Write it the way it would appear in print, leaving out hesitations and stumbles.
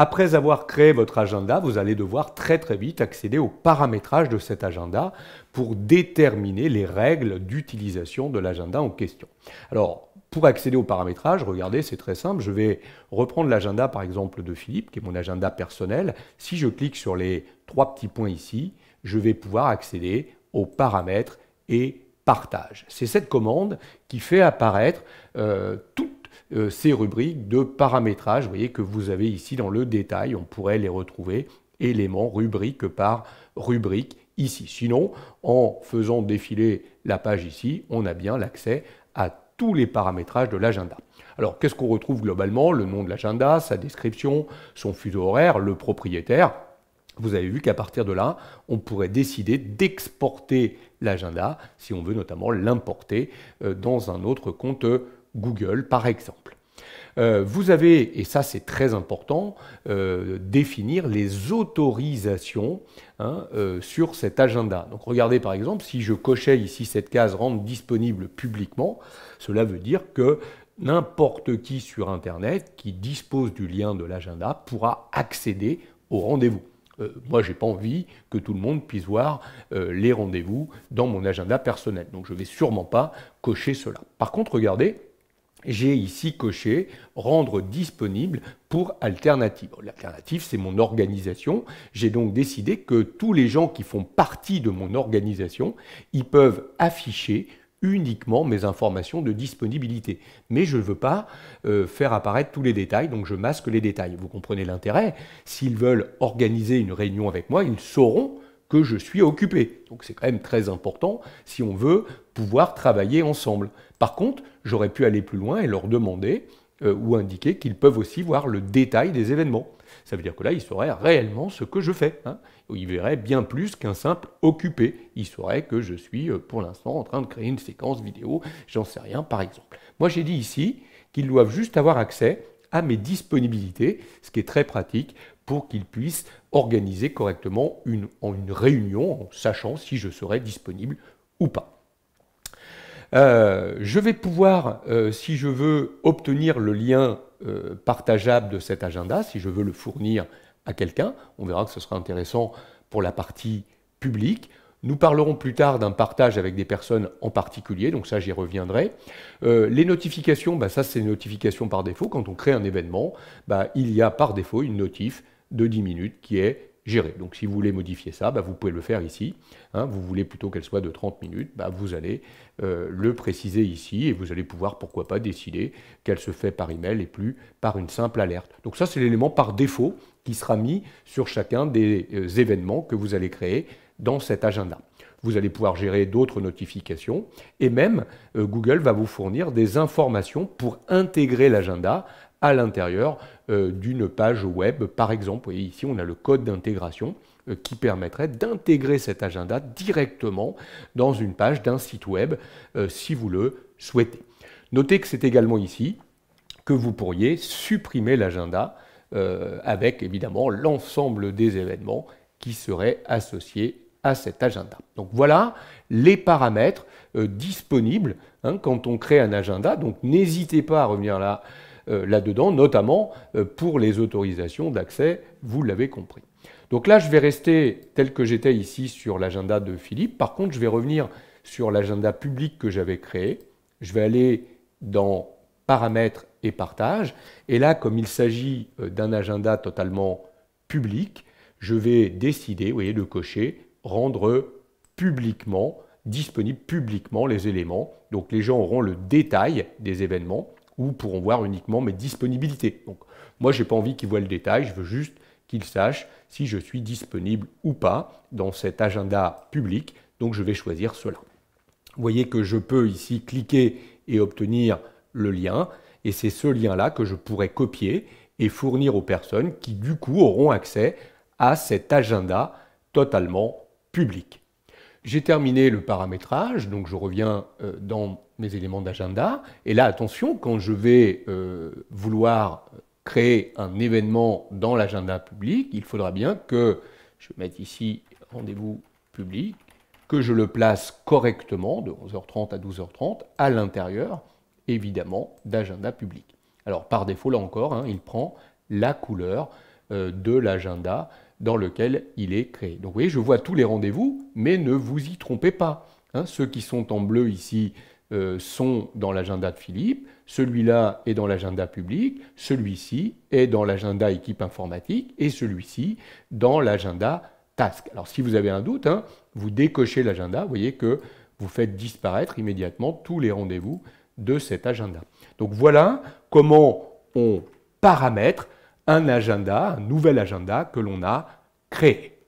Après avoir créé votre agenda, vous allez devoir très vite accéder au paramétrage de cet agenda pour déterminer les règles d'utilisation de l'agenda en question. Alors, pour accéder au paramétrage, regardez, c'est très simple. Je vais reprendre l'agenda, par exemple, de Philippe, qui est mon agenda personnel. Si je clique sur les 3 petits points ici, je vais pouvoir accéder aux paramètres et partage. C'est cette commande qui fait apparaître toutes ces rubriques de paramétrage, vous voyez, que vous avez ici dans le détail. On pourrait les retrouver éléments, rubrique par rubrique ici. Sinon, en faisant défiler la page ici, on a bien l'accès à tous les paramétrages de l'agenda. Alors, qu'est-ce qu'on retrouve globalement? Le nom de l'agenda, sa description, son fuseau horaire, le propriétaire. Vous avez vu qu'à partir de là, on pourrait décider d'exporter l'agenda, si on veut notamment l'importer dans un autre compte Google, par exemple. Vous avez, et ça c'est très important, définir les autorisations sur cet agenda. Donc regardez par exemple, si je cochais ici cette case « Rendre disponible publiquement », cela veut dire que n'importe qui sur Internet qui dispose du lien de l'agenda pourra accéder au rendez-vous. Moi, je n'ai pas envie que tout le monde puisse voir les rendez-vous dans mon agenda personnel. Donc je ne vais sûrement pas cocher cela. Par contre, regardez, j'ai ici coché « Rendre disponible pour alternative ». L'alternative, c'est mon organisation. J'ai donc décidé que tous les gens qui font partie de mon organisation, ils peuvent afficher uniquement mes informations de disponibilité. Mais je ne veux pas faire apparaître tous les détails, donc je masque les détails. Vous comprenez l'intérêt? S'ils veulent organiser une réunion avec moi, ils sauront que je suis occupé. Donc c'est quand même très important si on veut pouvoir travailler ensemble. Par contre, j'aurais pu aller plus loin et leur demander ou indiquer qu'ils peuvent aussi voir le détail des événements. Ça veut dire que là, ils sauraient réellement ce que je fais. Ils verraient bien plus qu'un simple occupé. Ils sauraient que je suis pour l'instant en train de créer une séquence vidéo, j'en sais rien par exemple. Moi, j'ai dit ici qu'ils doivent juste avoir accès à mes disponibilités, ce qui est très pratique pour qu'ils puissent organiser correctement une réunion en sachant si je serai disponible ou pas. Je vais pouvoir, si je veux, obtenir le lien partageable de cet agenda, si je veux le fournir à quelqu'un. On verra que ce sera intéressant pour la partie publique. Nous parlerons plus tard d'un partage avec des personnes en particulier, donc ça j'y reviendrai. Les notifications, ça c'est une notification par défaut. Quand on crée un événement, il y a par défaut une notif de 10 minutes qui est gérée. Donc si vous voulez modifier ça, vous pouvez le faire ici. Vous voulez plutôt qu'elle soit de 30 minutes, vous allez le préciser ici et vous allez pouvoir, pourquoi pas, décider qu'elle se fait par email et plus par une simple alerte. Donc ça c'est l'élément par défaut qui sera mis sur chacun des événements que vous allez créer dans cet agenda. Vous allez pouvoir gérer d'autres notifications et même Google va vous fournir des informations pour intégrer l'agenda à l'intérieur d'une page web, par exemple. Vous voyez ici, on a le code d'intégration qui permettrait d'intégrer cet agenda directement dans une page d'un site web si vous le souhaitez. Notez que c'est également ici que vous pourriez supprimer l'agenda avec évidemment l'ensemble des événements qui seraient associés à cet agenda. Donc voilà les paramètres disponibles quand on crée un agenda. Donc n'hésitez pas à revenir là-dedans, notamment pour les autorisations d'accès, vous l'avez compris. Donc là, je vais rester tel que j'étais ici sur l'agenda de Philippe. Par contre, je vais revenir sur l'agenda public que j'avais créé. Je vais aller dans Paramètres et Partage. Et là, comme il s'agit d'un agenda totalement public, je vais décider, vous voyez, de cocher « Rendre publiquement », disponible publiquement les éléments. Donc les gens auront le détail des événements ou pourront voir uniquement mes disponibilités. Donc moi, je n'ai pas envie qu'ils voient le détail, je veux juste qu'ils sachent si je suis disponible ou pas dans cet agenda public. Donc je vais choisir cela. Vous voyez que je peux ici cliquer et obtenir le lien. Et c'est ce lien-là que je pourrais copier et fournir aux personnes qui, du coup, auront accès à cet agenda totalement public. J'ai terminé le paramétrage, donc je reviens dans mes éléments d'agenda. Et là, attention, quand je vais vouloir créer un événement dans l'agenda public, il faudra bien que je mette ici rendez-vous public, que je le place correctement de 11h30 à 12h30 à l'intérieur, évidemment, d'agenda public. Alors, par défaut, là encore, il prend la couleur de l'agenda dans lequel il est créé. Donc vous voyez, je vois tous les rendez-vous, mais ne vous y trompez pas. Hein, ceux qui sont en bleu ici sont dans l'agenda de Philippe, celui-là est dans l'agenda public, celui-ci est dans l'agenda équipe informatique et celui-ci dans l'agenda task. Alors si vous avez un doute, hein, vous décochez l'agenda, vous voyez que vous faites disparaître immédiatement tous les rendez-vous de cet agenda. Donc voilà comment on paramètre un agenda, un nouvel agenda que l'on a créé.